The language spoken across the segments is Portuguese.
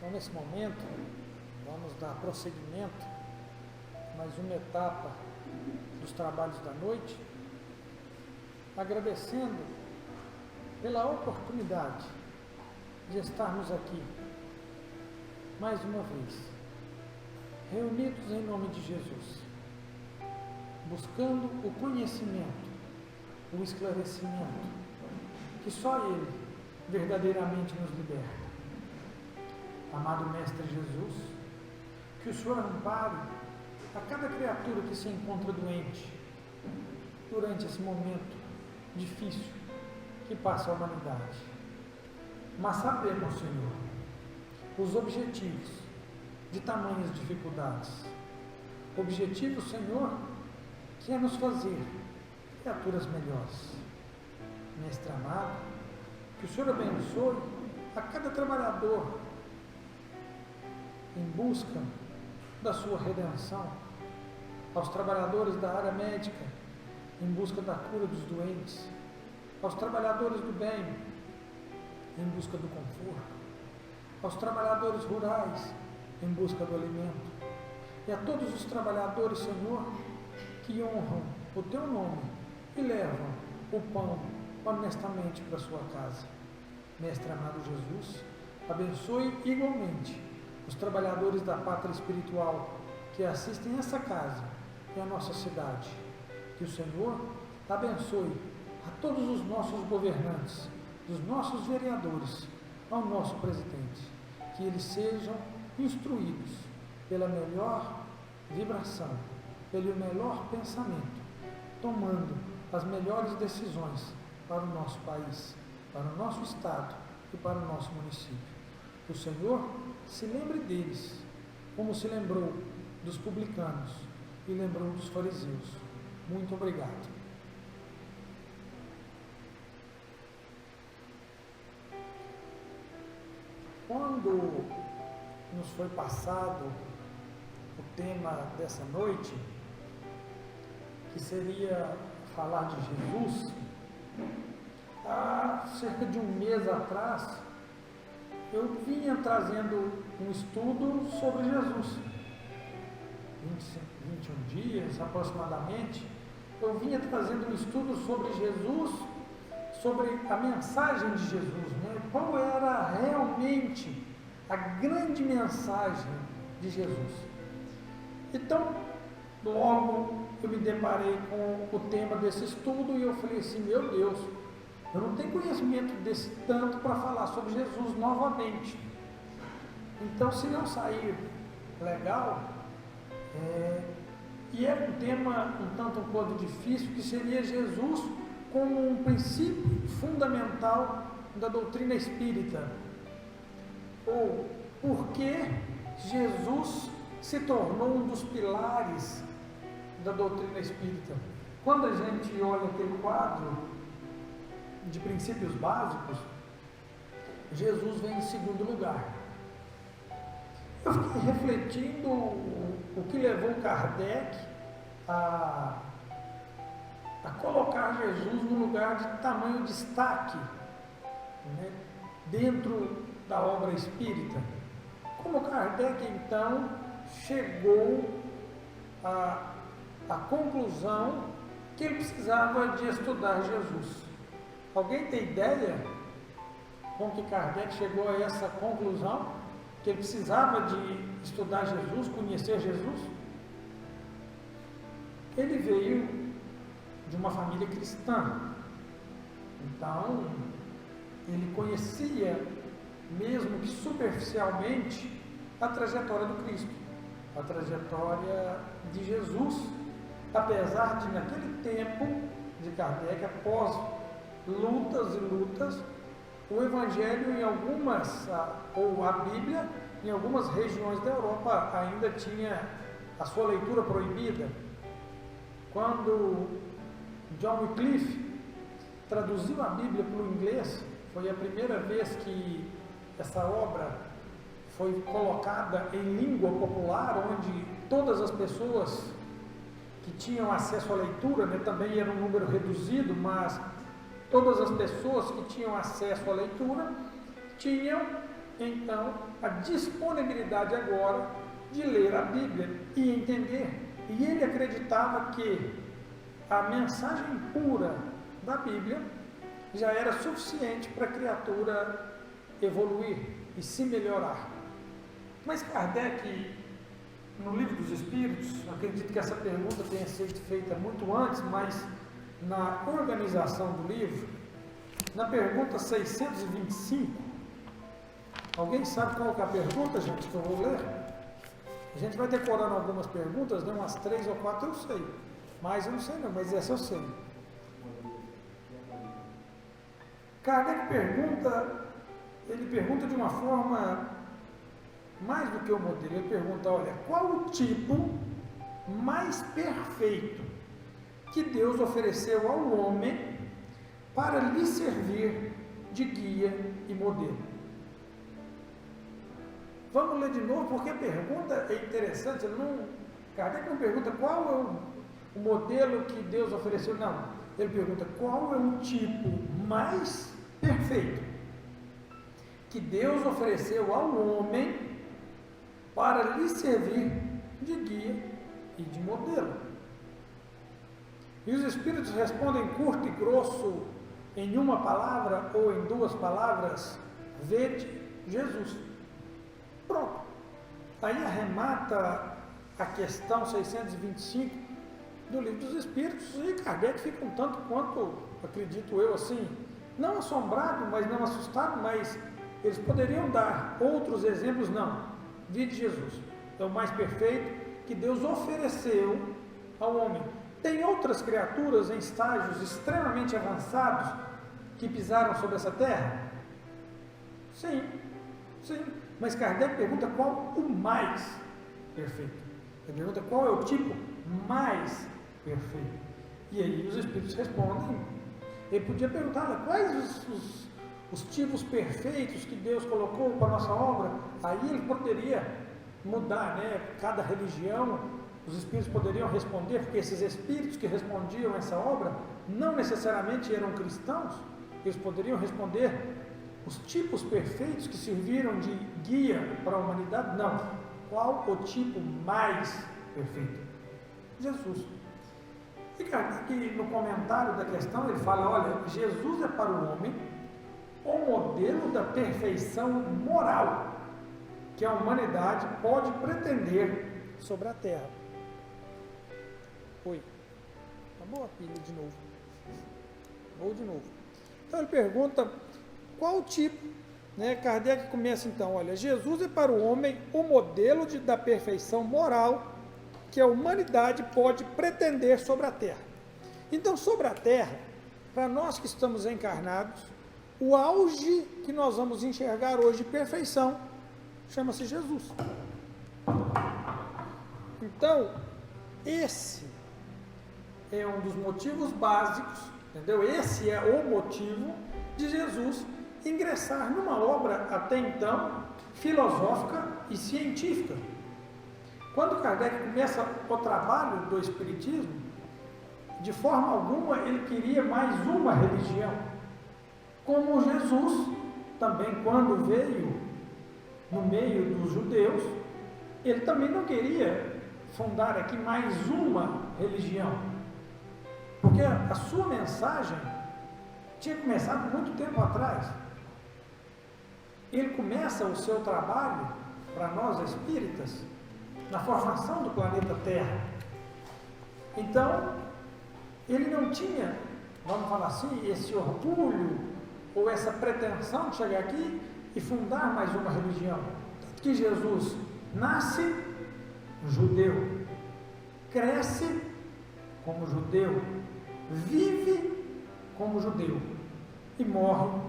Então, nesse momento, vamos dar prosseguimento a mais uma etapa dos trabalhos da noite, agradecendo pela oportunidade de estarmos aqui, mais uma vez, reunidos em nome de Jesus, buscando o conhecimento, o esclarecimento, que só Ele verdadeiramente nos liberta. Amado Mestre Jesus, que o Senhor ampare a cada criatura que se encontra doente durante esse momento difícil que passa a humanidade. Mas sabemos, Senhor, os objetivos de tamanhas dificuldades. Objetivo, Senhor, que é nos fazer criaturas melhores. Mestre amado, que o Senhor abençoe a cada trabalhador em busca da sua redenção, aos trabalhadores da área médica em busca da cura dos doentes, aos trabalhadores do bem em busca do conforto, aos trabalhadores rurais em busca do alimento, e a todos os trabalhadores, Senhor, que honram o Teu nome e levam o pão honestamente para a sua casa. Mestre amado Jesus, abençoe igualmente os trabalhadores da pátria espiritual que assistem essa casa e a nossa cidade. Que o Senhor abençoe a todos os nossos governantes, dos nossos vereadores, ao nosso presidente. Que eles sejam instruídos pela melhor vibração, pelo melhor pensamento, tomando as melhores decisões para o nosso país, para o nosso estado e para o nosso município. Que o Senhor se lembre deles, como se lembrou dos publicanos e lembrou dos fariseus. Muito obrigado. Quando nos foi passado o tema dessa noite, que seria falar de Jesus, há cerca de um mês atrás, eu vinha trazendo um estudo sobre Jesus. 21 dias aproximadamente, eu vinha trazendo um estudo sobre Jesus, sobre a mensagem de Jesus, né? Qual era realmente a grande mensagem de Jesus. Então, logo eu me deparei com o tema desse estudo e eu falei assim, meu Deus, eu não tenho conhecimento desse tanto para falar sobre Jesus novamente. Então, se não sair legal, e é um tema um tanto quanto difícil, que seria Jesus como um princípio fundamental da doutrina espírita. Ou por que Jesus se tornou um dos pilares da doutrina espírita. Quando a gente olha aquele quadro de princípios básicos, Jesus vem em segundo lugar. Eu fiquei refletindo o que levou Kardec a colocar Jesus no lugar de tamanho destaque, né, dentro da obra espírita. Como Kardec, então, chegou à conclusão que ele precisava de estudar Jesus. Alguém tem ideia como que Kardec chegou a essa conclusão? Que ele precisava de estudar Jesus, conhecer Jesus? Ele veio de uma família cristã. Então, ele conhecia, mesmo que superficialmente, a trajetória do Cristo, a trajetória de Jesus, apesar de, naquele tempo de Kardec, após lutas e lutas, o Evangelho em algumas, ou a Bíblia, em algumas regiões da Europa ainda tinha a sua leitura proibida. Quando John Wycliffe traduziu a Bíblia para o inglês, foi a primeira vez que essa obra foi colocada em língua popular, onde todas as pessoas que tinham acesso à leitura, né, também era um número reduzido, mas todas as pessoas que tinham acesso à leitura tinham então a disponibilidade agora de ler a Bíblia e entender. E ele acreditava que a mensagem pura da Bíblia já era suficiente para a criatura evoluir e se melhorar. Mas Kardec, no Livro dos Espíritos, acredito que essa pergunta tenha sido feita muito antes, mas na organização do livro, na pergunta 625, alguém sabe qual que é a pergunta, gente, que eu vou ler? A gente vai decorando algumas perguntas, né? Umas 3 ou 4 eu sei, mas eu não sei não, mas essa eu sei. Kardec ele pergunta de uma forma mais do que o modelo, ele pergunta, olha, qual o tipo mais perfeito que Deus ofereceu ao homem para lhe servir de guia e modelo? Vamos ler de novo, porque a pergunta é interessante. Kardec não pergunta qual é o modelo que Deus ofereceu, não. Ele pergunta qual é o tipo mais perfeito que Deus ofereceu ao homem para lhe servir de guia e de modelo. E os Espíritos respondem curto e grosso, em uma palavra ou em 2 palavras: vede Jesus. Pronto. Aí arremata a questão 625 do Livro dos Espíritos, e Kardec fica um tanto quanto, acredito eu, assim, não assombrado, mas não assustado, mas eles poderiam dar outros exemplos, não. Vide Jesus, é o mais perfeito que Deus ofereceu ao homem. Tem outras criaturas em estágios extremamente avançados que pisaram sobre essa terra? Sim, sim. Mas Kardec pergunta qual o mais perfeito. Ele pergunta qual é o tipo mais perfeito. E aí os Espíritos respondem. Ele podia perguntar, quais os tipos perfeitos que Deus colocou para a nossa obra? Aí ele poderia mudar, né? Cada religião, os Espíritos poderiam responder, porque esses Espíritos que respondiam essa obra não necessariamente eram cristãos. Eles poderiam responder os tipos perfeitos que serviram de guia para a humanidade? Não. Qual o tipo mais perfeito? Jesus. E aqui no comentário da questão ele fala, olha, Jesus é para o homem o modelo da perfeição moral que a humanidade pode pretender sobre a Terra. Oi. Acabou a pilha de novo. Vou de novo. Então ele pergunta qual tipo, né? Kardec começa então, olha, Jesus é para o homem o modelo da perfeição moral que a humanidade pode pretender sobre a Terra. Então, sobre a Terra, para nós que estamos encarnados, o auge que nós vamos enxergar hoje de perfeição chama-se Jesus. Então, esse é um dos motivos básicos, entendeu? Esse é o motivo de Jesus ingressar numa obra até então filosófica e científica. Quando Kardec começa o trabalho do Espiritismo, de forma alguma ele queria mais uma religião. Como Jesus, também quando veio no meio dos judeus, ele também não queria fundar aqui mais uma religião, porque a sua mensagem tinha começado muito tempo atrás. Ele começa o seu trabalho, para nós espíritas, na formação do planeta Terra. Então, ele não tinha, vamos falar assim, esse orgulho ou essa pretensão de chegar aqui e fundar mais uma religião. Tanto que Jesus nasce judeu, cresce como judeu, vive como judeu e morre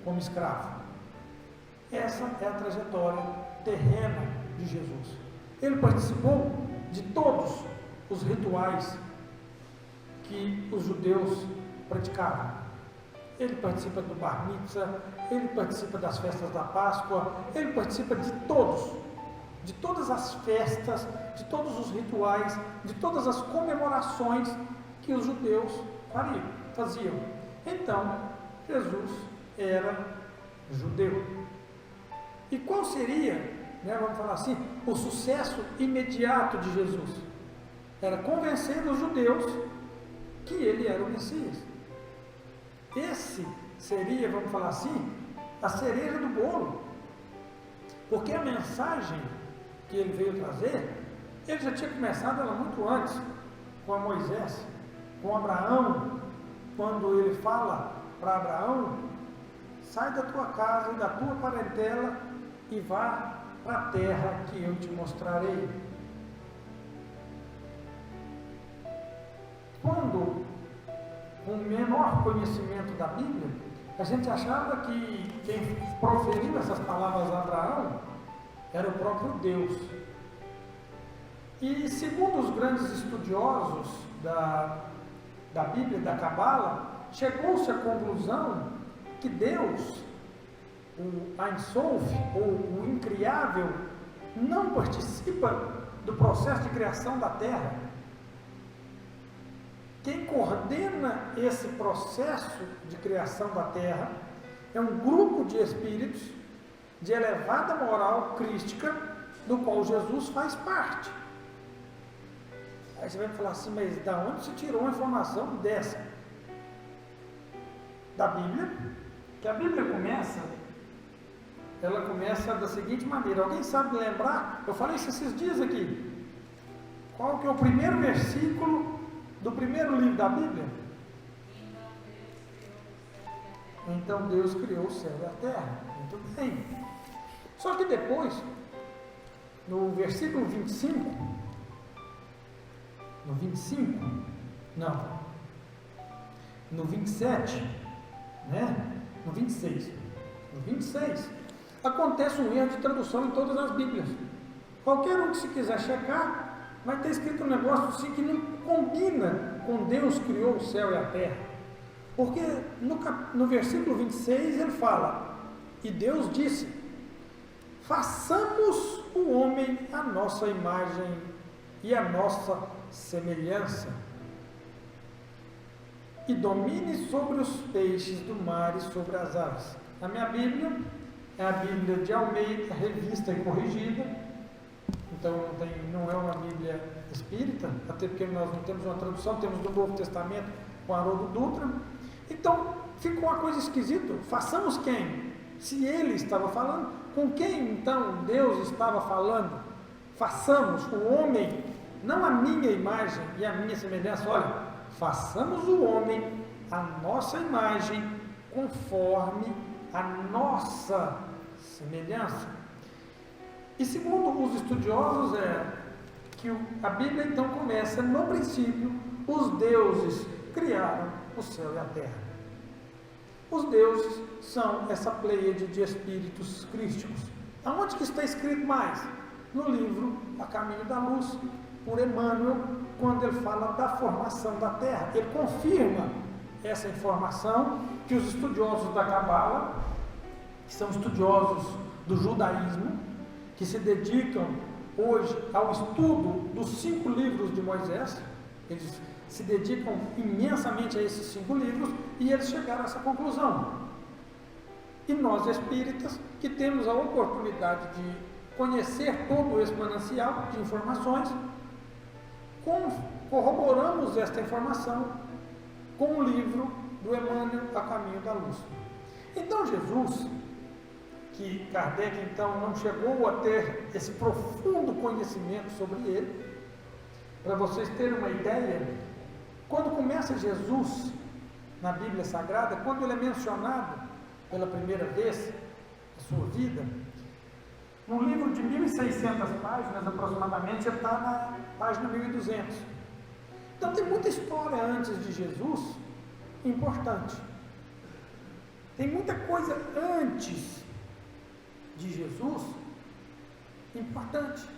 como escravo. Essa é a trajetória terrena de Jesus. Ele participou de todos os rituais que os judeus praticavam. Ele participa do Bar Mitzvah, ele participa das festas da Páscoa, ele participa de todas as festas, de todos os rituais, de todas as comemorações que os judeus faziam. Então, Jesus era judeu. E qual seria, vamos falar assim, o sucesso imediato de Jesus? Era convencer os judeus que ele era o Messias. Esse seria, vamos falar assim, a cereja do bolo. Porque a mensagem que ele veio trazer, ele já tinha começado ela muito antes, com Moisés, com Abraão, quando ele fala para Abraão: sai da tua casa e da tua parentela e vá para a terra que eu te mostrarei. Quando, com o menor conhecimento da Bíblia, a gente achava que quem proferiu essas palavras a Abraão era o próprio Deus. E segundo os grandes estudiosos da Bíblia, da Cabala, chegou-se à conclusão que Deus, o Ein Sof, ou o incriável, não participa do processo de criação da terra. Quem coordena esse processo de criação da terra é um grupo de espíritos de elevada moral crística, do qual Jesus faz parte. Aí você vai falar assim: mas da onde se tirou uma informação dessa? Da Bíblia, que a Bíblia ela começa da seguinte maneira. Alguém sabe lembrar? Eu falei isso esses dias aqui. Qual que é o primeiro versículo do primeiro livro da Bíblia? Então Deus criou o céu e a terra. Muito bem. Só que depois, no versículo 25, no 27, no 26, acontece um erro de tradução em todas as Bíblias. Qualquer um que se quiser checar, vai ter escrito um negócio assim que não combina com Deus criou o céu e a terra. Porque no versículo 26 ele fala: e Deus disse: façamos o homem à nossa imagem e à nossa semelhança, e domine sobre os peixes do mar e sobre as aves. A minha Bíblia é a Bíblia de Almeida, revista e corrigida. Então não é uma Bíblia espírita, até porque nós não temos uma tradução, temos do Novo Testamento com Haroldo Dutra. Então ficou uma coisa esquisita. Façamos quem? Se ele estava falando, com quem então Deus estava falando? Façamos o homem, não a minha imagem e a minha semelhança. Olha, façamos o homem a nossa imagem, conforme a nossa semelhança. E segundo os estudiosos que a Bíblia então começa: no princípio os deuses criaram o céu e a terra. Os deuses são essa pleiade de espíritos crísticos. Aonde que está escrito mais? No livro A Caminho da Luz, por Emmanuel, quando ele fala da formação da terra. Ele confirma essa informação que os estudiosos da Cabala, que são estudiosos do judaísmo, que se dedicam hoje ao estudo dos 5 livros de Moisés, eles se dedicam imensamente a esses 5 livros, e eles chegaram a essa conclusão. E nós espíritas, que temos a oportunidade de conhecer todo esse manancial de informações, corroboramos esta informação com o livro do Emmanuel, A Caminho da Luz. Então Jesus, que Kardec então não chegou a ter esse profundo conhecimento sobre ele, para vocês terem uma ideia, quando começa Jesus na Bíblia Sagrada, quando ele é mencionado pela primeira vez na sua vida, num livro de 1.600 páginas aproximadamente, ele está na página 1.200. Então tem muita história antes de Jesus importante. Tem muita coisa antes de Jesus importante.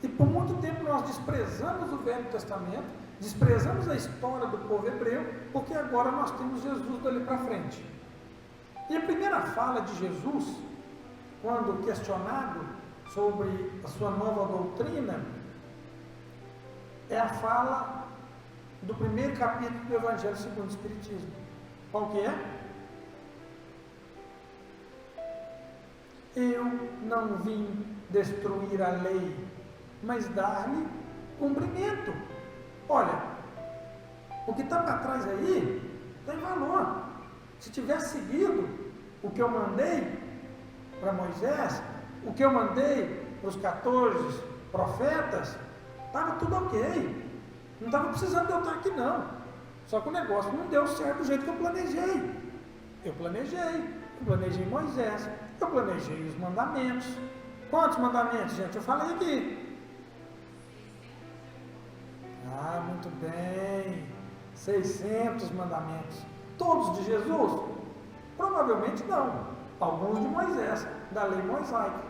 E por muito tempo nós desprezamos o Velho Testamento, desprezamos a história do povo hebreu, porque agora nós temos Jesus dali para frente. E a primeira fala de Jesus, quando questionado sobre a sua nova doutrina, é a fala do primeiro capítulo do Evangelho segundo o Espiritismo. Qual que é? Eu não vim destruir a lei, mas dar-lhe cumprimento. Olha, o que está para trás aí tem valor. Se tivesse seguido o que eu mandei para Moisés, o que eu mandei para os 14 profetas, estava tudo ok. Não estava precisando de eu estar aqui não. Só que o negócio não deu certo do jeito que eu planejei. Eu planejei Moisés, eu planejei os mandamentos. Quantos mandamentos, gente? Eu falei aqui. Ah, muito bem. 600 mandamentos. Todos de Jesus? Provavelmente não. Alguns de Moisés, da lei mosaica.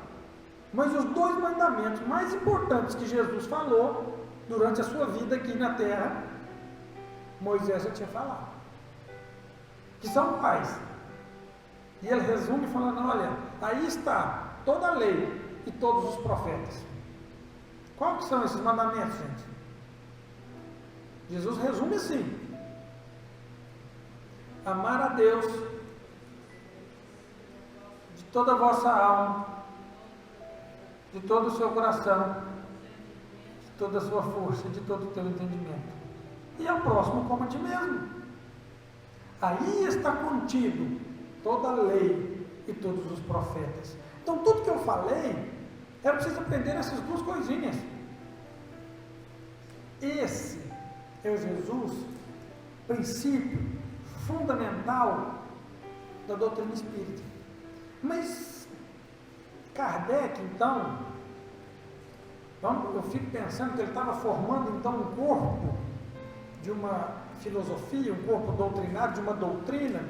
Mas os 2 mandamentos mais importantes que Jesus falou durante a sua vida aqui na terra, Moisés já tinha falado. Que são quais? E ele resume falando, olha, aí está toda a lei e todos os profetas. Quais são esses mandamentos, gente? Jesus resume assim: amar a Deus de toda a vossa alma, de todo o seu coração, de toda a sua força, de todo o teu entendimento, e ao próximo como a ti mesmo. Aí está contido toda a lei e todos os profetas. Então tudo que eu falei, era preciso aprender essas 2 coisinhas. Esse é o Jesus, princípio fundamental da doutrina espírita. Mas Kardec, então, eu fico pensando que ele estava formando então um corpo de uma filosofia, um corpo doutrinário, de uma doutrina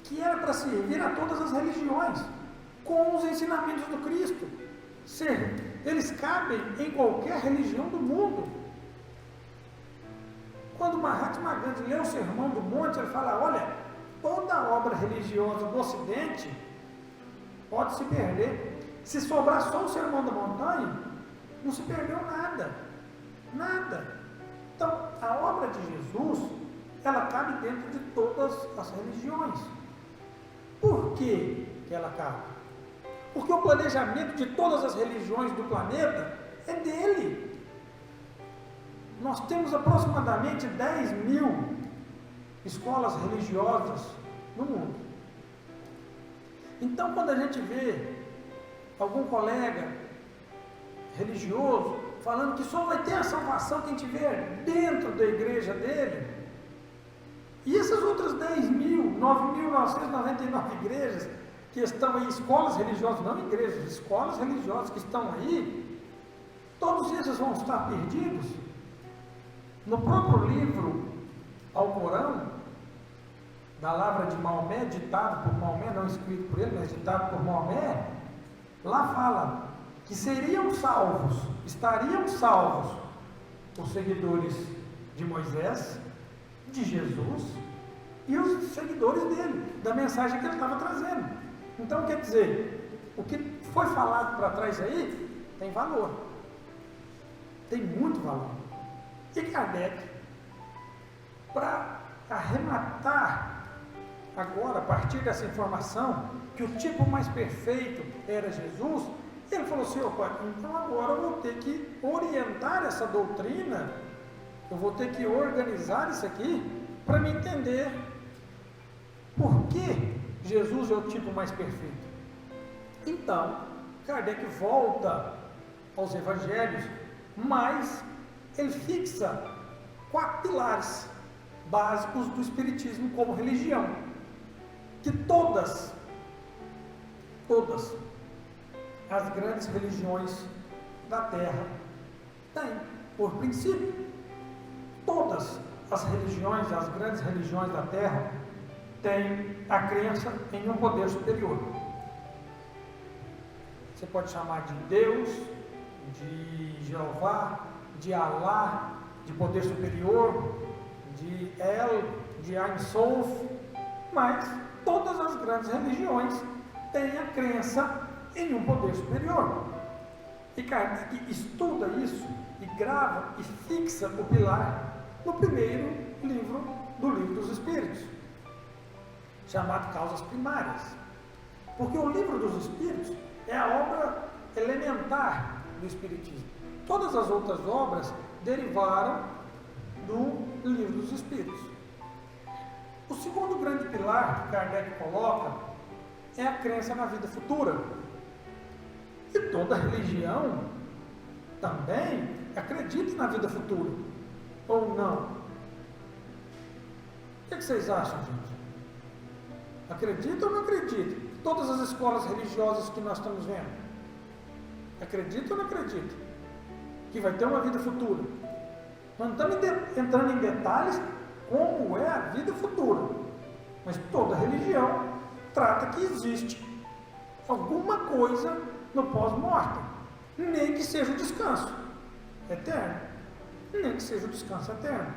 que era para servir a todas as religiões, com os ensinamentos do Cristo. Eles cabem em qualquer religião do mundo. Quando Mahatma Gandhi lê o Sermão do Monte, ele fala, olha, toda obra religiosa do Ocidente pode se perder. Se sobrar só o Sermão da Montanha, não se perdeu nada. Nada. Então, a obra de Jesus, ela cabe dentro de todas as religiões. Por que ela cabe? Porque o planejamento de todas as religiões do planeta é dele. Nós temos aproximadamente 10.000 escolas religiosas no mundo. Então, quando a gente vê algum colega religioso falando que só vai ter a salvação quem estiver dentro da igreja dele, e essas outras 10.000, 9.999 igrejas que estão aí, escolas religiosas, não igrejas, escolas religiosas que estão aí, todos esses vão estar perdidos. No próprio livro Alcorão, da Lavra de Maomé, ditado por Maomé, não escrito por ele, mas ditado por Maomé, lá fala que estariam salvos os seguidores de Moisés, de Jesus e os seguidores dele, da mensagem que ele estava trazendo. Então, quer dizer, o que foi falado para trás aí tem valor, tem muito valor. E Kardec, para arrematar agora, a partir dessa informação, que o tipo mais perfeito era Jesus, ele falou assim, opa, então agora eu vou ter que orientar essa doutrina, eu vou ter que organizar isso aqui, para me entender por que Jesus é o tipo mais perfeito. Então, Kardec volta aos evangelhos, mas ele fixa 4 pilares básicos do espiritismo como religião, que todas as grandes religiões da Terra têm, por princípio. Todas as religiões, as grandes religiões da Terra, têm a crença em um poder superior. Você pode chamar de Deus, de Jeová, de Alá, de poder superior, de El, de Ein Sof, mas todas as grandes religiões têm a crença em um poder superior. E Kardec estuda isso e grava e fixa o pilar no primeiro livro do Livro dos Espíritos, chamado Causas Primárias. Porque o Livro dos Espíritos é a obra elementar do Espiritismo. Todas as outras obras derivaram do Livro dos Espíritos. O segundo grande pilar que Kardec coloca é a crença na vida futura. E toda religião também acredita na vida futura, ou não? O que vocês acham, gente? Acredita ou não acredita? Todas as escolas religiosas que nós estamos vendo, acredita ou não acredita? Que vai ter uma vida futura? Nós não estamos entrando em detalhes como é a vida futura, mas toda religião trata que existe alguma coisa no pós-morte, nem que seja o descanso eterno, nem que seja o descanso eterno.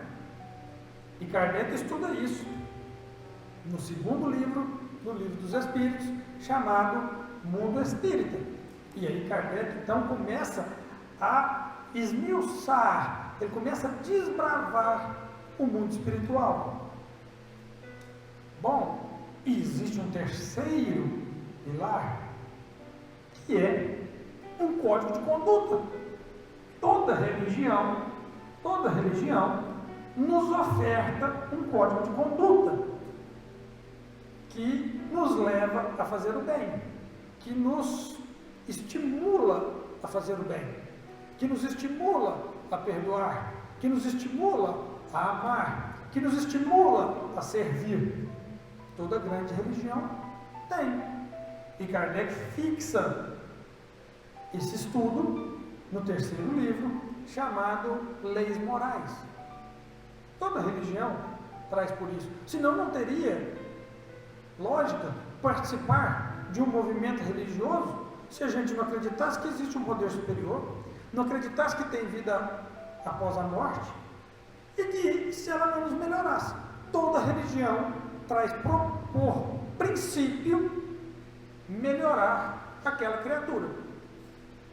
E Kardec estuda isso no segundo livro do Livro dos Espíritos, chamado Mundo Espírita. E aí Kardec então começa a esmiuçar, ele começa a desbravar o mundo espiritual. Bom, e existe um terceiro pilar, que é um código de conduta. Toda religião nos oferta um código de conduta que nos leva a fazer o bem, que nos estimula a fazer o bem, que nos estimula a perdoar, que nos estimula a amar, que nos estimula a servir. Toda grande religião tem. E Kardec fixa esse estudo no terceiro livro, chamado Leis Morais. Toda religião traz por isso. Senão não teria lógica participar de um movimento religioso se a gente não acreditasse que existe um poder superior, não acreditasse que tem vida após a morte, e que se ela não nos melhorasse. Toda religião traz por princípio melhorar aquela criatura.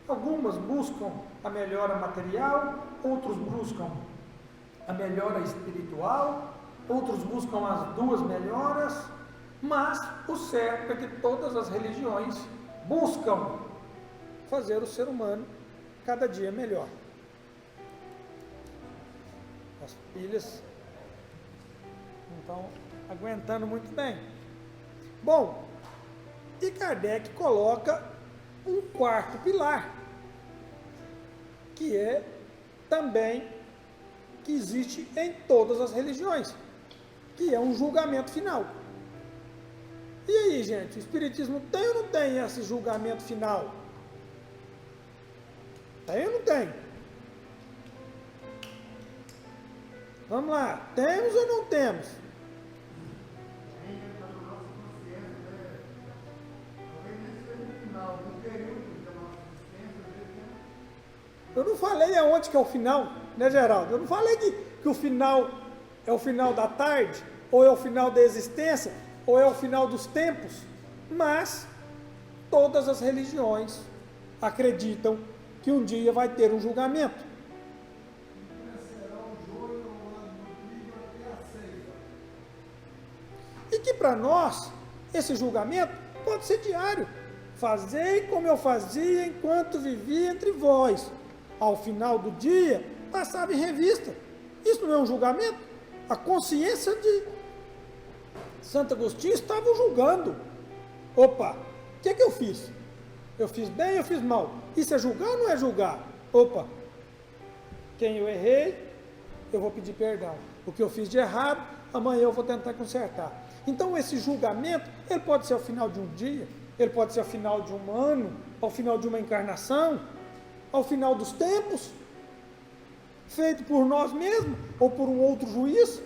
Algumas buscam a melhora material, outros buscam a melhora espiritual, outros buscam as duas melhoras, mas o certo é que todas as religiões buscam fazer o ser humano cada dia melhor. As pilhas não estão aguentando muito bem. Bom, e Kardec coloca um quarto pilar, que é também que existe em todas as religiões, que é um julgamento final. E aí, gente, o Espiritismo tem ou não tem esse julgamento final? Tem ou não tem? Vamos lá, temos ou não temos? Eu não falei aonde que é o final, né, Geraldo? Eu não falei que o final é o final da tarde, ou é o final da existência, ou é o final dos tempos, mas todas as religiões acreditam que um dia vai ter um julgamento. E que para nós, esse julgamento pode ser diário. Fazei como eu fazia enquanto vivia entre vós. Ao final do dia, passava em revista. Isso não é um julgamento? A consciência de Santo Agostinho estava julgando. Opa, o que é que eu fiz? Eu fiz bem, eu fiz mal. Isso é julgar ou não é julgar? Opa, quem eu errei, eu vou pedir perdão. O que eu fiz de errado, amanhã eu vou tentar consertar. Então esse julgamento, ele pode ser ao final de um dia, ele pode ser ao final de um ano, ao final de uma encarnação, ao final dos tempos, feito por nós mesmos, ou por um outro juiz.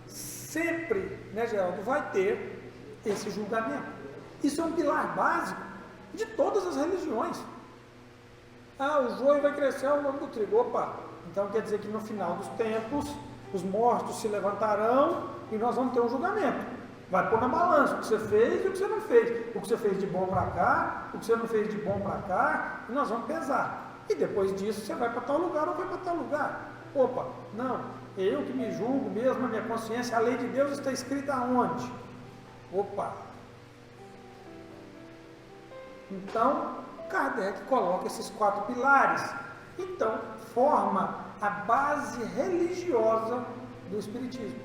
Sempre, né, Geraldo, vai ter esse julgamento. Isso é um pilar básico de todas as religiões. Ah, o joio vai crescer ao longo do trigo. Opa, então quer dizer que no final dos tempos, os mortos se levantarão e nós vamos ter um julgamento. Vai pôr na balança o que você fez e o que você não fez. O que você fez de bom para cá, o que você não fez de bom para cá, e nós vamos pesar. E depois disso você vai para tal lugar ou vai para tal lugar. Opa, não, eu que me julgo mesmo, a minha consciência, a lei de Deus está escrita aonde? Opa! Então, Kardec coloca esses 4 pilares. Então, forma a base religiosa do Espiritismo.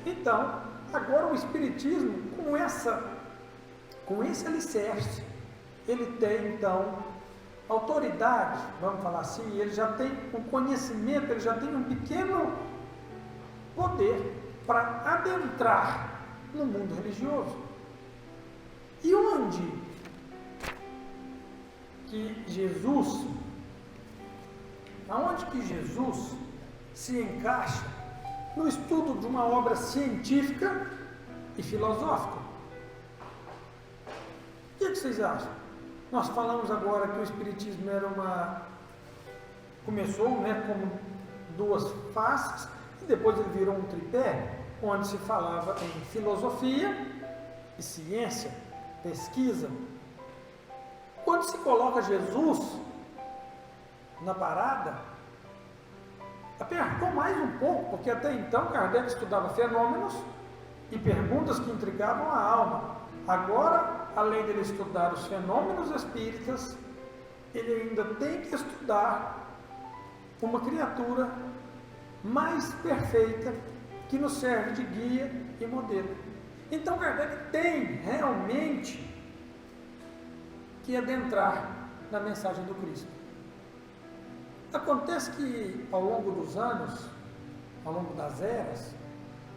Então, agora o Espiritismo, com esse alicerce, ele tem, então, autoridade, vamos falar assim, ele já tem um conhecimento, ele já tem um pequeno poder para adentrar no mundo religioso. E onde que Jesus se encaixa no estudo de uma obra científica e filosófica? O que vocês acham? Nós falamos agora que o Espiritismo começou, como 2 faces, e depois ele virou um tripé, onde se falava em filosofia e ciência, pesquisa. Quando se coloca Jesus na parada, apertou mais um pouco, porque até então Kardec estudava fenômenos e perguntas que intrigavam a alma. Agora, além dele estudar os fenômenos espíritas, ele ainda tem que estudar uma criatura mais perfeita que nos serve de guia e modelo. Então Kardec tem realmente que adentrar na mensagem do Cristo. Acontece que ao longo dos anos, ao longo das eras,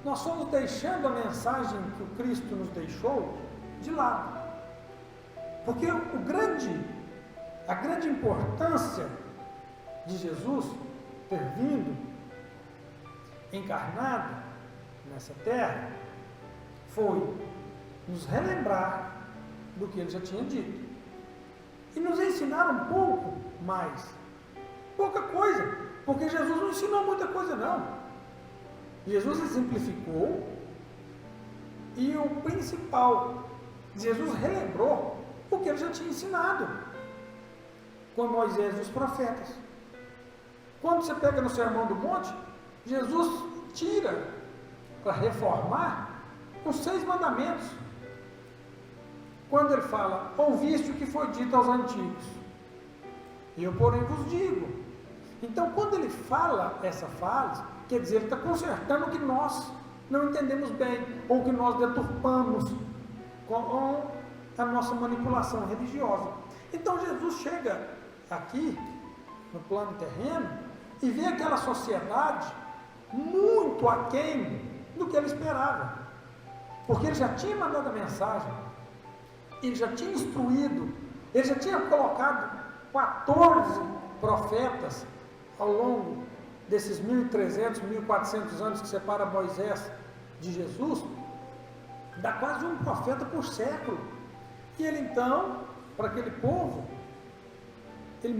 nós fomos deixando a mensagem que o Cristo nos deixou de lado. Porque a grande importância de Jesus ter vindo encarnado nessa terra foi nos relembrar do que ele já tinha dito e nos ensinar um pouco mais. Pouca coisa, porque Jesus não ensinou muita coisa não. Jesus exemplificou e o principal, Jesus relembrou o que ele já tinha ensinado com Moisés e os profetas. Quando você pega no Sermão do Monte, Jesus tira para reformar os 6 mandamentos. Quando ele fala, ouviste o que foi dito aos antigos, eu porém vos digo. Então quando ele fala essa fala, quer dizer, ele está consertando o que nós não entendemos bem, ou que nós deturpamos com a nossa manipulação religiosa. Então Jesus chega aqui, no plano terreno, e vê aquela sociedade muito aquém do que ele esperava. Porque ele já tinha mandado a mensagem, ele já tinha instruído, ele já tinha colocado 14 profetas ao longo desses 1.300, 1.400 anos que separa Moisés de Jesus, dá quase um profeta por século. E ele então, para aquele povo, ele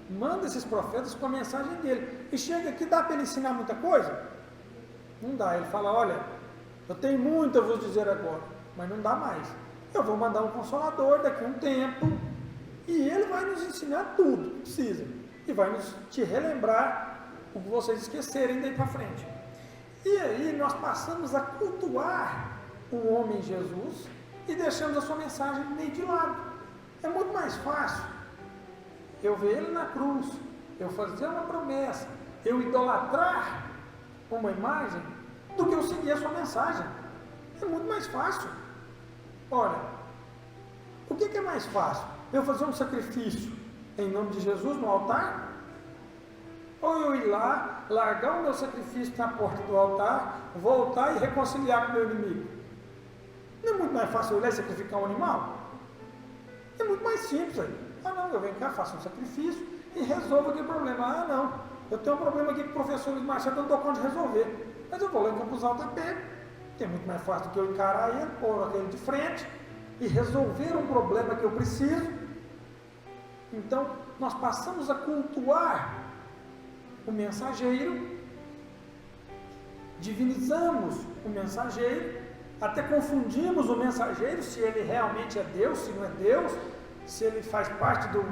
manda esses profetas com a mensagem dele. E chega aqui, dá para ele ensinar muita coisa? Não dá. Ele fala, olha, eu tenho muito a vos dizer agora, mas não dá mais. Eu vou mandar um Consolador daqui a um tempo, e ele vai nos ensinar tudo que precisa. E vai te relembrar o que vocês esquecerem daí para frente. E aí nós passamos a cultuar o homem Jesus e deixamos a sua mensagem meio de lado. É muito mais fácil eu ver ele na cruz, eu fazer uma promessa, eu idolatrar uma imagem, do que eu seguir a sua mensagem. É muito mais fácil. Olha, o que é mais fácil? Eu fazer um sacrifício em nome de Jesus no altar? Ou eu ir lá, largar o meu sacrifício na porta do altar, voltar e reconciliar com o meu inimigo? Não é muito mais fácil eu ir lá e sacrificar um animal? É muito mais simples aí. Ah não, eu venho cá, faço um sacrifício e resolvo aquele problema. Ah não, eu tenho um problema aqui que o professor Luiz Machado não dou conta de resolver. Mas eu vou lá em Campos Altos a pé, que é muito mais fácil do que eu encarar ele, pôr aquele de frente e resolver um problema que eu preciso. Então, nós passamos a cultuar o mensageiro, divinizamos o mensageiro, até confundimos o mensageiro, se ele realmente é Deus, se não é Deus, se ele faz parte do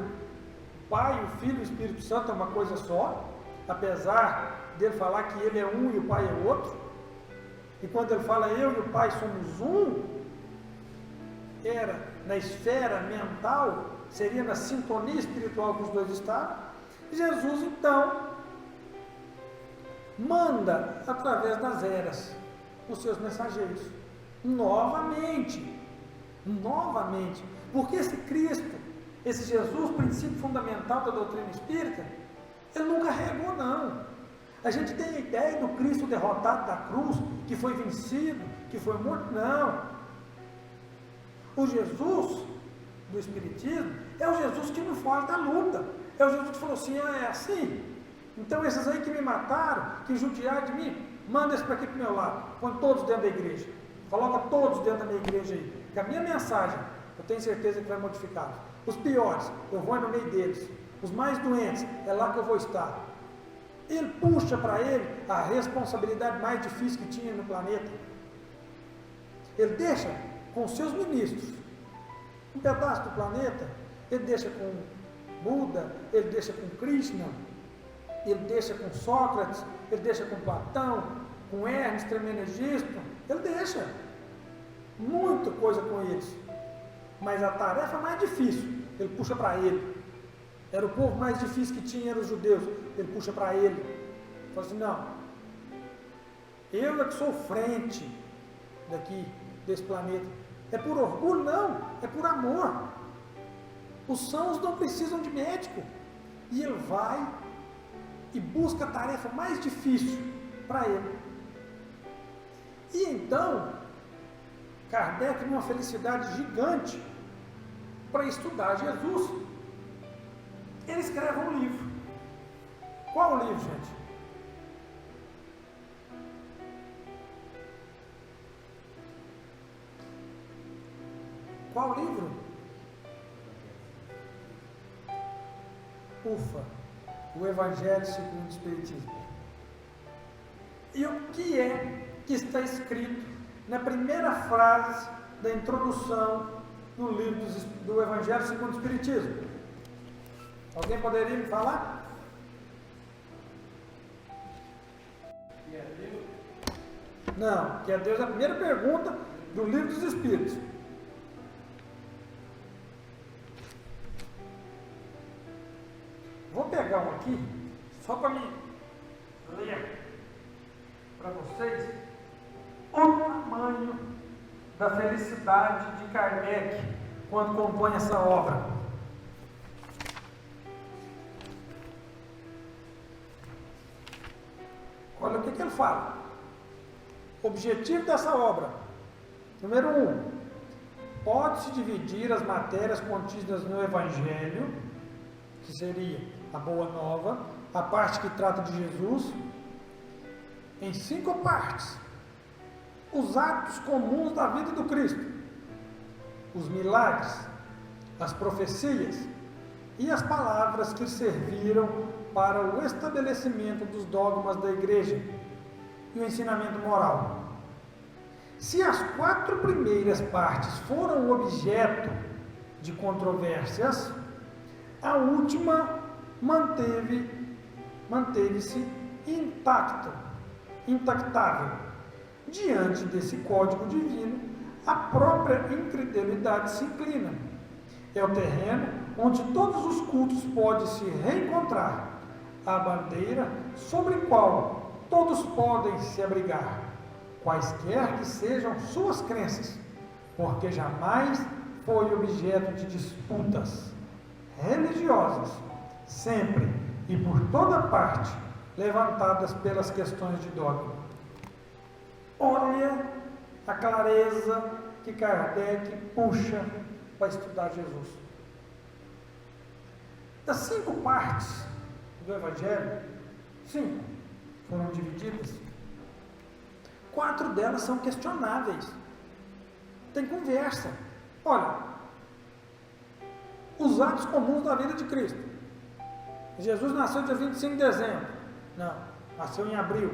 Pai, o Filho e o Espírito Santo, é uma coisa só, apesar dele falar que ele é um e o Pai é outro. E quando ele fala eu e o Pai somos um, era na esfera mental, seria na sintonia espiritual que os dois estavam. Jesus então manda através das eras os seus mensageiros, novamente, porque esse Cristo, esse Jesus, princípio fundamental da doutrina espírita, ele não carregou não. A gente tem a ideia do Cristo derrotado da cruz, que foi vencido, que foi morto, não. O Jesus do Espiritismo é o Jesus que não foge da luta, é o Jesus que falou assim, é assim, então esses aí que me mataram, que judiaram de mim, manda esse para aqui para o meu lado, põe todos dentro da igreja, coloca todos dentro da minha igreja aí, que a minha mensagem, eu tenho certeza que vai modificá-los. Os piores, eu vou no meio deles, os mais doentes, é lá que eu vou estar. Ele puxa para ele a responsabilidade mais difícil que tinha no planeta. Ele deixa com seus ministros um pedaço do planeta, ele deixa com Buda, ele deixa com Krishna, ele deixa com Sócrates, ele deixa com Platão, com Hermes Trismegisto, ele deixa muita coisa com eles, mas a tarefa mais difícil, ele puxa para ele. Era o povo mais difícil que tinha, eram os judeus, ele puxa para ele, fala assim, não, eu é que sou frente daqui, desse planeta, é por orgulho? Não, é por amor. Os sãos não precisam de médico, e ele vai e busca a tarefa mais difícil para ele. E então, Kardec, numa felicidade gigante, para estudar Jesus, ele escreve um livro. Qual o livro, gente? Qual livro? Ufa, o Evangelho segundo o Espiritismo. E o que é que está escrito na primeira frase da introdução do livro do Evangelho segundo o Espiritismo? Alguém poderia me falar? Que é Deus? Não, que é Deus é a primeira pergunta do livro dos Espíritos. Vou pegar um aqui, só para me ler para vocês o tamanho da felicidade de Kardec quando compõe essa obra. Olha o que ele fala. Objetivo dessa obra. Número 1. Pode-se dividir as matérias contidas no Evangelho, que seria a Boa Nova, a parte que trata de Jesus, em 5 partes. Os atos comuns da vida do Cristo, os milagres, as profecias e as palavras que serviram para o estabelecimento dos dogmas da Igreja e o ensinamento moral. Se as 4 primeiras partes foram objeto de controvérsias, a última manteve-se intactável. Diante desse código divino, a própria incredulidade se inclina. É o terreno onde todos os cultos podem se reencontrar, a bandeira sobre a qual todos podem se abrigar, quaisquer que sejam suas crenças, porque jamais foi objeto de disputas religiosas, sempre e por toda parte levantadas pelas questões de dogma. Olha a clareza que Kardec puxa para estudar Jesus. Das 5 partes do Evangelho, 5 foram divididas, 4 delas são questionáveis. Tem conversa. Olha, os atos comuns da vida de Cristo. Jesus nasceu dia 25 de dezembro. Não, nasceu em abril.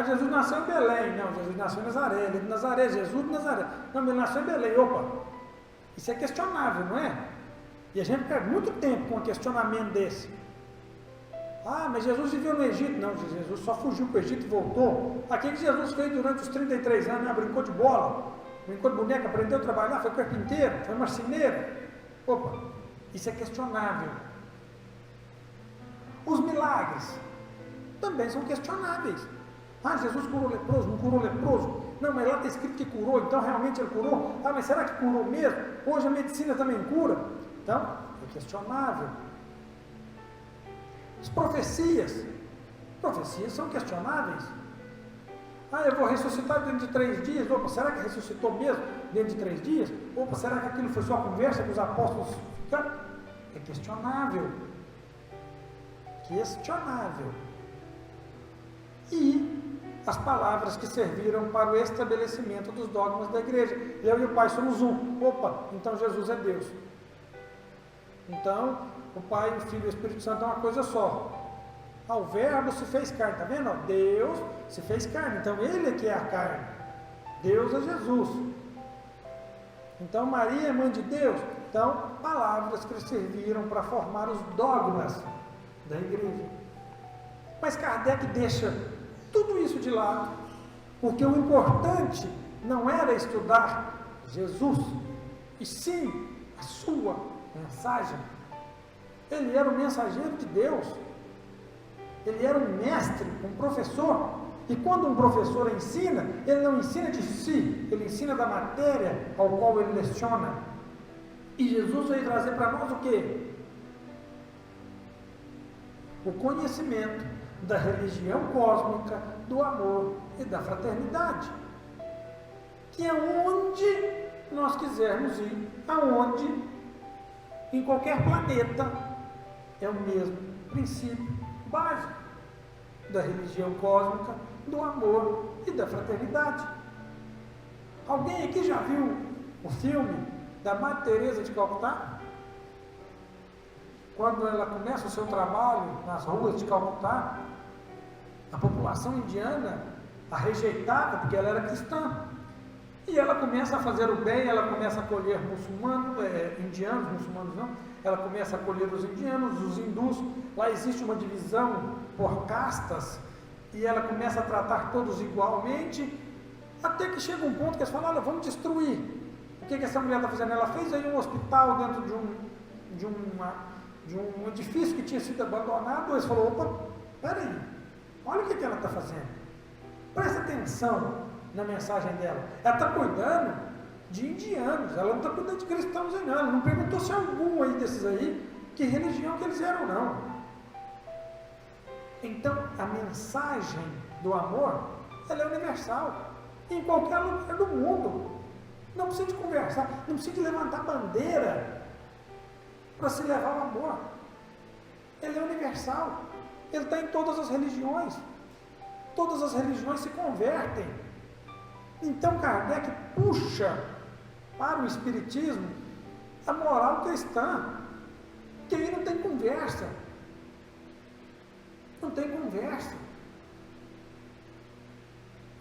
Jesus nasceu em Belém. Não, Jesus nasceu em Nazaré. Ele é de Nazaré, Jesus de Nazaré. Não, ele nasceu em Belém. Opa, isso é questionável, não é? E a gente perde muito tempo com um questionamento desse. Ah, mas Jesus viveu no Egito. Não, Jesus só fugiu para o Egito e voltou. Aqui que Jesus fez durante os 33 anos, brincou de bola, brincou de boneca, aprendeu a trabalhar, foi carpinteiro, foi marceneiro. Opa, isso é questionável. Os milagres também são questionáveis. Ah, Jesus curou leproso, não curou leproso? Não, mas lá está escrito que curou, então realmente ele curou. Ah, mas será que curou mesmo? Hoje a medicina também cura. Então, é questionável. As profecias são questionáveis. Ah, eu vou ressuscitar dentro de 3 dias. Opa, será que ressuscitou mesmo dentro de 3 dias? Opa, será que aquilo foi só conversa que os apóstolos ficaram? É questionável. Questionável. E as palavras que serviram para o estabelecimento dos dogmas da igreja. Eu e o Pai somos um. Opa, então Jesus é Deus. Então, o Pai, o Filho e o Espírito Santo é uma coisa só. O Verbo se fez carne, está vendo? Deus se fez carne, então Ele é que é a carne. Deus é Jesus. Então, Maria é mãe de Deus. Então, palavras que serviram para formar os dogmas da igreja. Mas Kardec deixa tudo isso de lado, porque o importante não era estudar Jesus, e sim a sua mensagem. Ele era o mensageiro de Deus, ele era um mestre, um professor, e quando um professor ensina, ele não ensina de si, ele ensina da matéria ao qual ele leciona. E Jesus veio trazer para nós o quê? O conhecimento da religião cósmica, do amor e da fraternidade, que é onde nós quisermos ir, aonde, em qualquer planeta, é o mesmo princípio básico da religião cósmica, do amor e da fraternidade. Alguém aqui já viu o filme da Madre Teresa de Calcutá? Quando ela começa o seu trabalho nas ruas de Calcutá, a população indiana a rejeitava porque ela era cristã. E ela começa a fazer o bem, ela começa a acolher indianos, muçulmanos não, ela começa a acolher os indianos, os hindus. Lá existe uma divisão por castas e ela começa a tratar todos igualmente, até que chega um ponto que eles falam: olha, vamos destruir. O que essa mulher está fazendo? Ela fez aí um hospital dentro de um edifício que tinha sido abandonado. Eles falaram: opa, peraí, olha o que ela está fazendo, presta atenção na mensagem dela. Ela está cuidando de indianos, ela não está cuidando de cristãos aí não. Ela não perguntou se algum aí desses aí, que religião que eles eram não. Então a mensagem do amor, ela é universal, em qualquer lugar do mundo. Não precisa de conversar, não precisa de levantar bandeira para se levar o amor. Ele é universal, ele está em todas as religiões. Todas as religiões se convertem. Então Kardec puxa para o Espiritismo a moral cristã, que aí não tem conversa. Não tem conversa.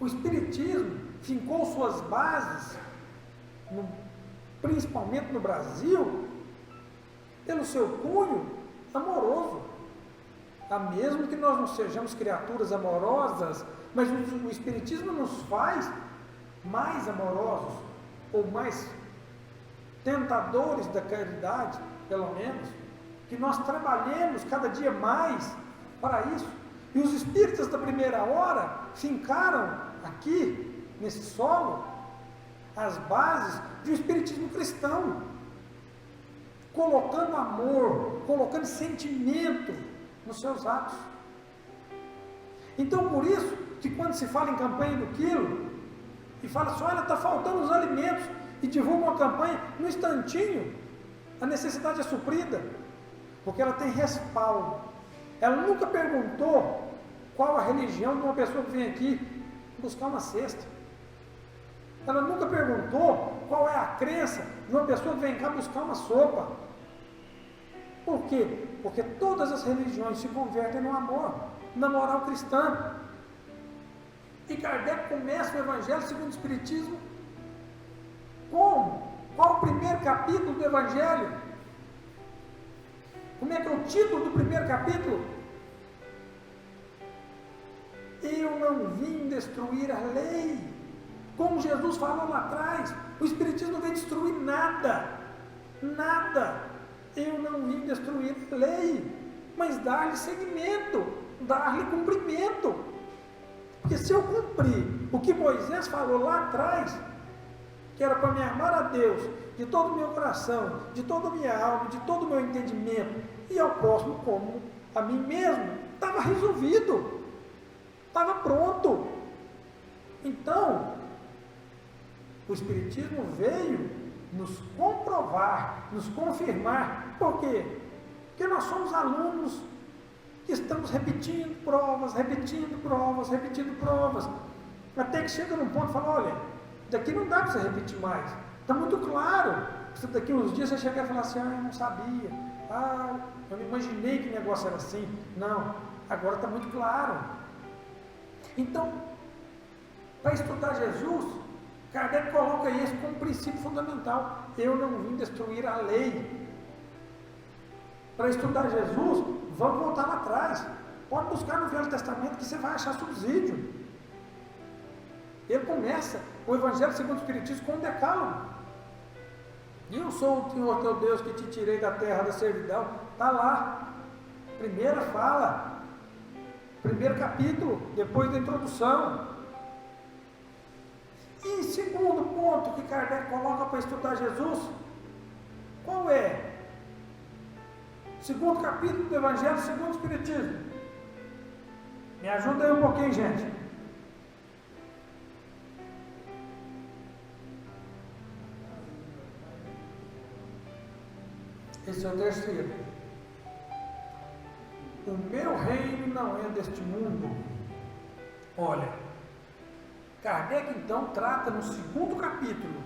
O Espiritismo fincou suas bases, principalmente no Brasil, pelo seu cunho amoroso. Mesmo que nós não sejamos criaturas amorosas, mas o Espiritismo nos faz mais amorosos, ou mais tentadores da caridade, pelo menos, que nós trabalhemos cada dia mais para isso. E os espíritas da primeira hora fincaram aqui, nesse solo, as bases de um espiritismo cristão, colocando amor, colocando sentimento nos seus atos. Então, por isso que quando se fala em campanha do quilo, e fala assim: olha, está faltando os alimentos, e divulga uma campanha, no instantinho a necessidade é suprida, porque ela tem respaldo. Ela nunca perguntou qual a religião de uma pessoa que vem aqui buscar uma cesta. Ela nunca perguntou qual é a crença de uma pessoa que vem cá buscar uma sopa. Por quê? Porque todas as religiões se convertem no amor, na moral cristã. E Kardec começa o Evangelho segundo o Espiritismo como? Qual o primeiro capítulo do Evangelho? Como é que é o título do primeiro capítulo? eu não vim destruir a lei. Como Jesus falou lá atrás, o Espiritismo não veio destruir nada. Nada. Eu não vim destruir a lei, mas dar-lhe seguimento, dar-lhe cumprimento. Porque se eu cumprir o que Moisés falou lá atrás, que era para me amar a Deus de todo o meu coração, de toda a minha alma, de todo o meu entendimento, e ao próximo como a mim mesmo, estava resolvido, estava pronto. Então, o Espiritismo veio nos comprovar, nos confirmar. Por quê? Porque nós somos alunos que estamos repetindo provas, até que chega num ponto e fala, olha, daqui não dá para você repetir mais, está muito claro. Daqui uns dias você chegar e falar assim, eu não sabia, eu não imaginei que o negócio era assim. Não, agora está muito claro. Então, para estudar Jesus, Kardec coloca isso como princípio fundamental. Eu não vim destruir a lei. Para estudar Jesus, vamos voltar lá atrás. Pode buscar no Velho Testamento que você vai achar subsídio. Ele começa o Evangelho segundo o Espiritismo com um decálogo. Eu sou o Senhor teu Deus que te tirei da terra da servidão. Está lá. Primeira fala. Primeiro capítulo, depois da introdução. E segundo ponto que Kardec coloca para estudar Jesus, qual é? Segundo capítulo do Evangelho segundo o Espiritismo. Me ajuda aí um pouquinho, gente. Esse é o terceiro. O meu reino não é deste mundo. Olha, Kardec então trata no segundo capítulo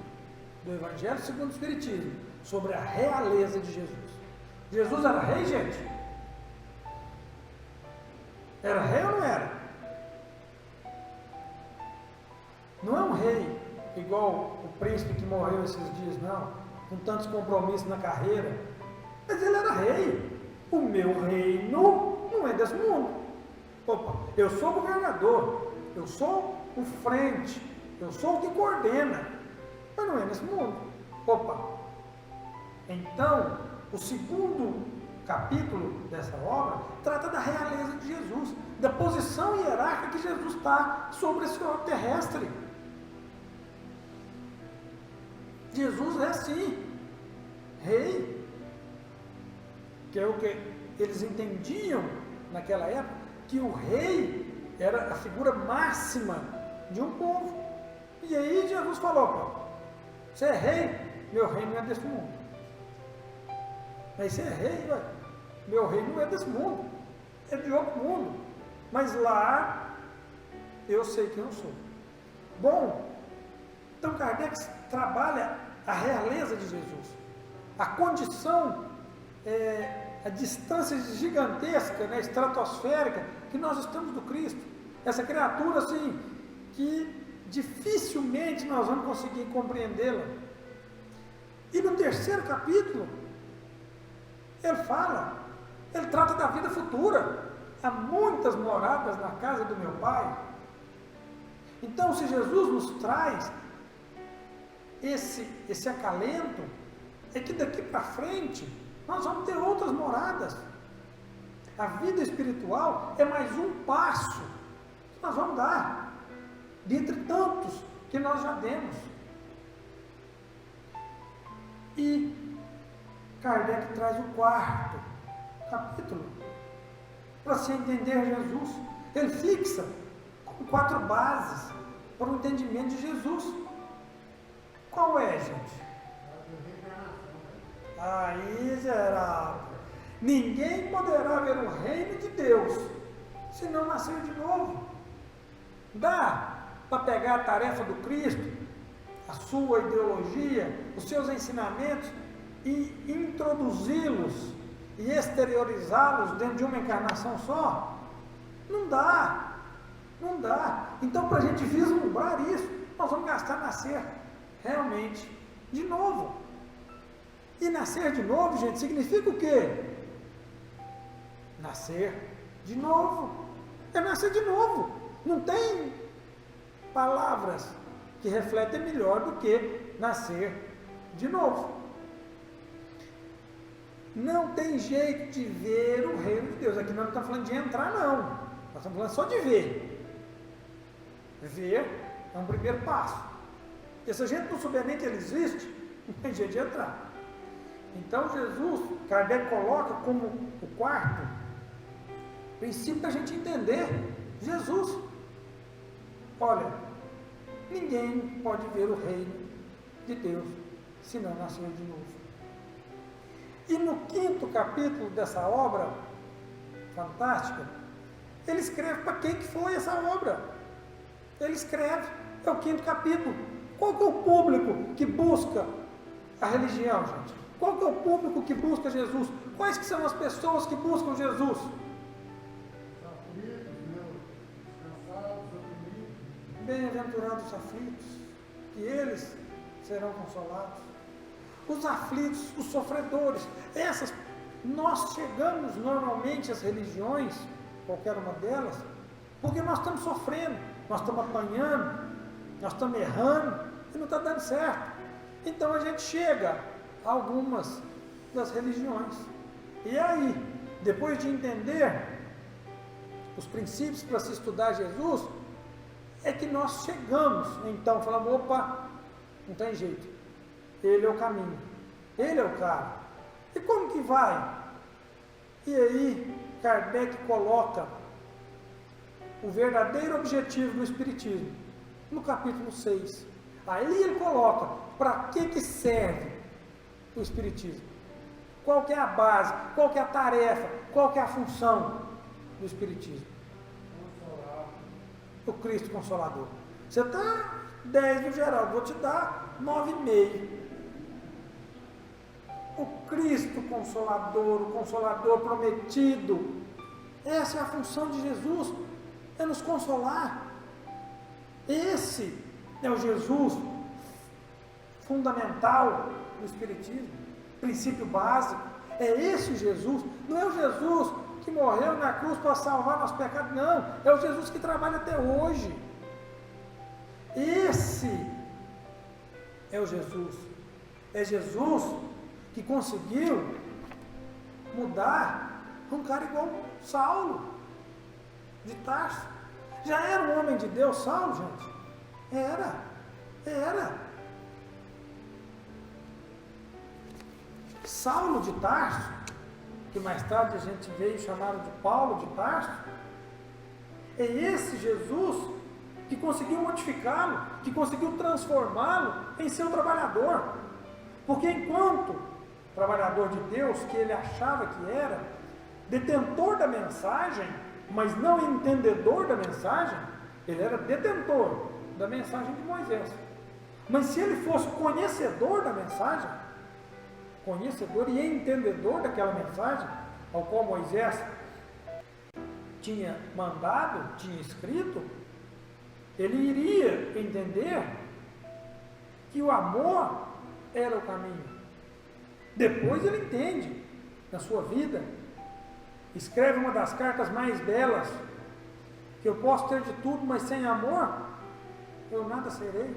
do Evangelho segundo o Espiritismo sobre a realeza de Jesus. Jesus era rei, gente? Era rei ou não era? Não é um rei igual o príncipe que morreu esses dias, não, com tantos compromissos na carreira. Mas ele era rei. O meu reino não é desse mundo. Opa, eu sou governador, eu sou o frente, eu sou o que coordena, mas não é nesse mundo. Opa, então, o segundo capítulo dessa obra trata da realeza de Jesus, da posição hierárquica que Jesus está sobre esse orbe terrestre. Jesus é assim, rei, que é o que eles entendiam naquela época, que o rei era a figura máxima de um povo. E aí Jesus falou, pô, você é rei, meu reino não é desse mundo. Mas você é rei, ué, meu reino não é desse mundo, é de outro mundo. Mas lá eu sei quem eu sou. Bom, então Kardec trabalha a realeza de Jesus, a condição, a distância gigantesca, né, estratosférica, que nós estamos do Cristo. Essa criatura assim, que dificilmente nós vamos conseguir compreendê-la. E no terceiro capítulo, ele trata da vida futura. Há muitas moradas na casa do meu Pai. Então, se Jesus nos traz esse acalento, é que daqui para frente nós vamos ter outras moradas. A vida espiritual é mais um passo que nós vamos dar, dentre tantos que nós já demos. E Kardec traz o quarto capítulo para se entender Jesus. Ele fixa com 4 bases para o entendimento de Jesus. Qual é, gente? Aí, Geraldo, ninguém poderá ver o reino de Deus se não nascer de novo. Dá para pegar a tarefa do Cristo, a sua ideologia, os seus ensinamentos e introduzi-los e exteriorizá-los dentro de uma encarnação só? Não dá, não dá. Então, para a gente vislumbrar isso, nós vamos gastar nascer realmente de novo. E nascer de novo, gente, significa o quê? Nascer de novo. É nascer de novo. Não tem palavras que refletem melhor do que nascer de novo. Não tem jeito de ver o reino de Deus. Aqui nós não estamos falando de entrar, não. Nós estamos falando só de ver. Ver é um primeiro passo. Porque se a gente não souber nem que ele existe, não tem jeito de entrar. Então Jesus, Kardec coloca como o quarto princípio para a gente entender Jesus. Olha, ninguém pode ver o reino de Deus se não nascer de novo. E no 5º capítulo dessa obra fantástica, ele escreve para quem que foi essa obra. Ele escreve, é o 5º capítulo. Qual que é o público que busca a religião, gente? Qual que é o público que busca Jesus? Quais que são as pessoas que buscam Jesus? Bem-aventurados os aflitos, que eles serão consolados. Os aflitos, os sofredores, nós chegamos normalmente às religiões, qualquer uma delas, porque nós estamos sofrendo, nós estamos apanhando, nós estamos errando e não está dando certo. Então a gente chega a algumas das religiões. E aí, depois de entender os princípios para se estudar Jesus, é que nós chegamos, então, falamos, opa, não tem jeito. Ele é o caminho, ele é o cara. E como que vai? E aí, Kardec coloca o verdadeiro objetivo do Espiritismo, no capítulo 6. Aí ele coloca, para que serve o Espiritismo? Qual que é a base, qual que é a tarefa, qual que é a função do Espiritismo? O Cristo Consolador. Você está 10 no geral, vou te dar 9,5. O Cristo Consolador, o Consolador prometido. Essa é a função de Jesus, é nos consolar. Esse é o Jesus fundamental do Espiritismo, princípio básico. É esse o Jesus, não é o Jesus que morreu na cruz para salvar nosso pecado, não, é o Jesus que trabalha até hoje. Esse é o Jesus, é Jesus que conseguiu mudar um cara igual Saulo de Tarso. Já era um homem de Deus, Saulo, gente? Era. Saulo de Tarso, que mais tarde a gente veio chamar de Paulo de Tarso, é esse Jesus que conseguiu modificá-lo, que conseguiu transformá-lo em seu trabalhador. Porque enquanto trabalhador de Deus, que ele achava que era, detentor da mensagem, mas não entendedor da mensagem, ele era detentor da mensagem de Moisés. Mas se ele fosse conhecedor da mensagem, conhecedor e entendedor daquela mensagem, ao qual Moisés tinha mandado, tinha escrito, ele iria entender que o amor era o caminho. Depois ele entende, na sua vida, escreve uma das cartas mais belas, que eu posso ter de tudo, mas sem amor, eu nada serei,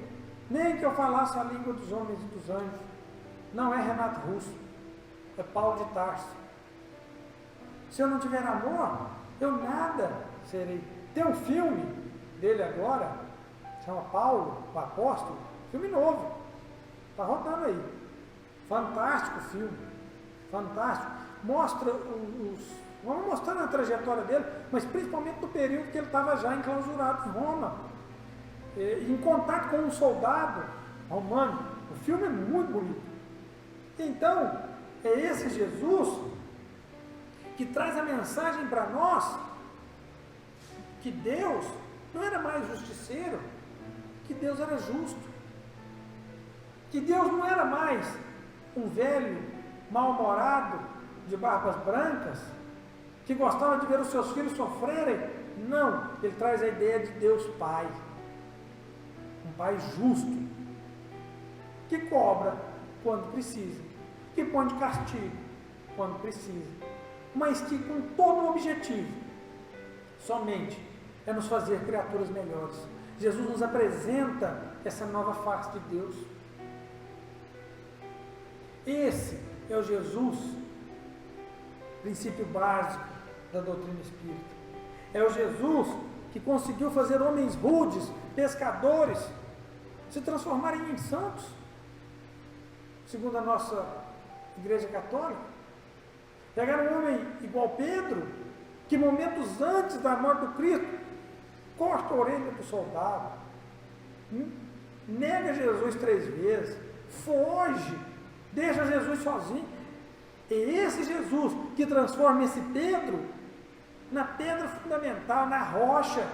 nem que eu falasse a língua dos homens e dos anjos. Não é Renato Russo, é Paulo de Tarso. Se eu não tiver amor, eu nada serei. Tem um filme dele agora, chama Paulo, o Apóstolo, filme novo, está rodando aí. Fantástico filme, fantástico. Mostra vamos mostrando a trajetória dele, mas principalmente no período que ele estava já enclausurado em Roma, em contato com um soldado romano. O filme é muito bonito. Então, é esse Jesus que traz a mensagem para nós que Deus não era mais justiceiro, que Deus era justo, que Deus não era mais um velho mal-humorado de barbas brancas que gostava de ver os seus filhos sofrerem. Não, ele traz a ideia de Deus Pai, um Pai justo, que cobra quando precisa, que põe de castigo quando precisa, mas que com todo o objetivo, somente é nos fazer criaturas melhores. Jesus nos apresenta essa nova face de Deus. Esse é o Jesus, princípio básico da doutrina espírita. É o Jesus que conseguiu fazer homens rudes, pescadores, se transformarem em santos, segundo a nossa Igreja Católica. Pegar um homem igual Pedro, que momentos antes da morte do Cristo, corta a orelha do soldado, nega Jesus 3 vezes, foge, deixa Jesus sozinho. É esse Jesus que transforma esse Pedro na pedra fundamental, na rocha,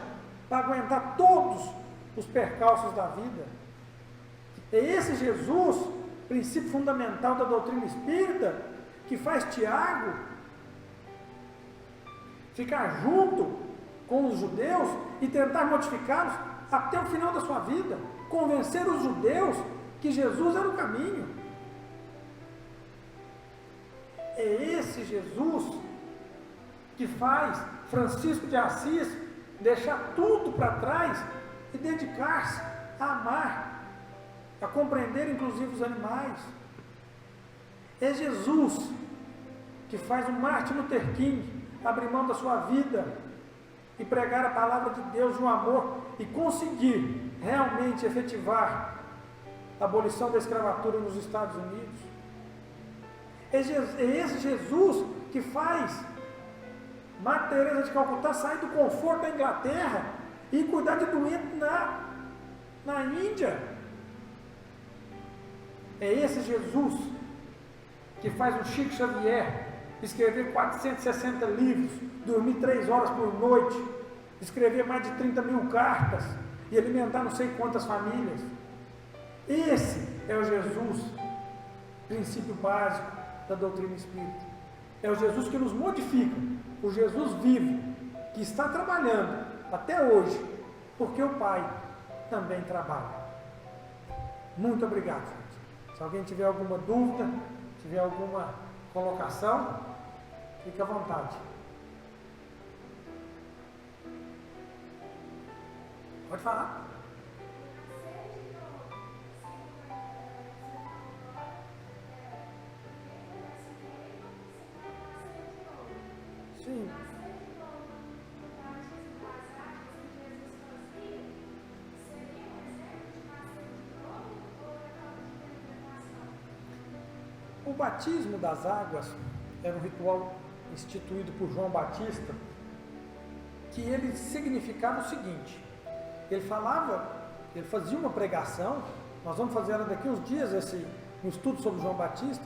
para aguentar todos os percalços da vida. É esse Jesus, princípio fundamental da doutrina espírita, que faz Tiago ficar junto com os judeus e tentar modificá-los até o final da sua vida, convencer os judeus que Jesus era o caminho. É esse Jesus que faz Francisco de Assis deixar tudo para trás e dedicar-se a amar, a compreender inclusive os animais. É Jesus que faz o Martin Luther King abrir mão da sua vida e pregar a palavra de Deus no amor e conseguir realmente efetivar a abolição da escravatura nos Estados Unidos. É esse Jesus que faz Madre Teresa de Calcutá sair do conforto da Inglaterra e cuidar de doente na Índia. É esse Jesus que faz o Chico Xavier escrever 460 livros, dormir 3 horas por noite, escrever mais de 30 mil cartas e alimentar não sei quantas famílias. Esse é o Jesus, princípio básico da doutrina espírita. É o Jesus que nos modifica, o Jesus vivo, que está trabalhando até hoje, porque o Pai também trabalha. Muito obrigado, gente. Se alguém tiver alguma dúvida, tiver alguma colocação, fique à vontade. Pode falar. Sim. O batismo das águas era um ritual instituído por João Batista, que ele significava o seguinte: ele fazia uma pregação, nós vamos fazer daqui uns dias um estudo sobre João Batista,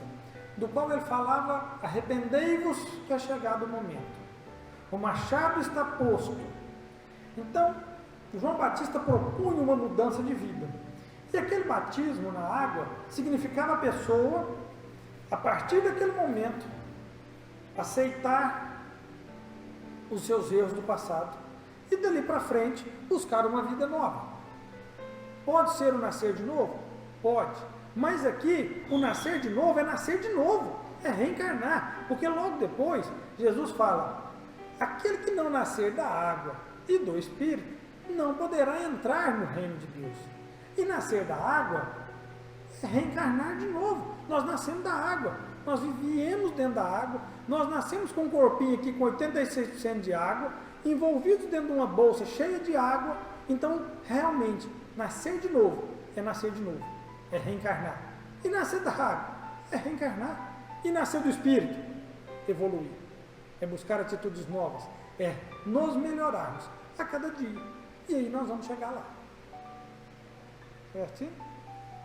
do qual ele falava: arrependei-vos que é chegado o momento, o machado está posto. Então, João Batista propunha uma mudança de vida, e aquele batismo na água significava a pessoa, a partir daquele momento, aceitar os seus erros do passado e dali para frente buscar uma vida nova. Pode ser o nascer de novo? Pode. Mas aqui, o nascer de novo é nascer de novo, é reencarnar, porque logo depois Jesus fala: aquele que não nascer da água e do Espírito não poderá entrar no reino de Deus. E nascer da água é reencarnar de novo. Nós nascemos da água, nós viemos dentro da água, nós nascemos com um corpinho aqui com 86% de água, envolvidos dentro de uma bolsa cheia de água. Então, realmente, nascer de novo é nascer de novo, é reencarnar. E nascer da água é reencarnar. E nascer do Espírito, evoluir, é buscar atitudes novas, é nos melhorarmos a cada dia. E aí nós vamos chegar lá. É assim?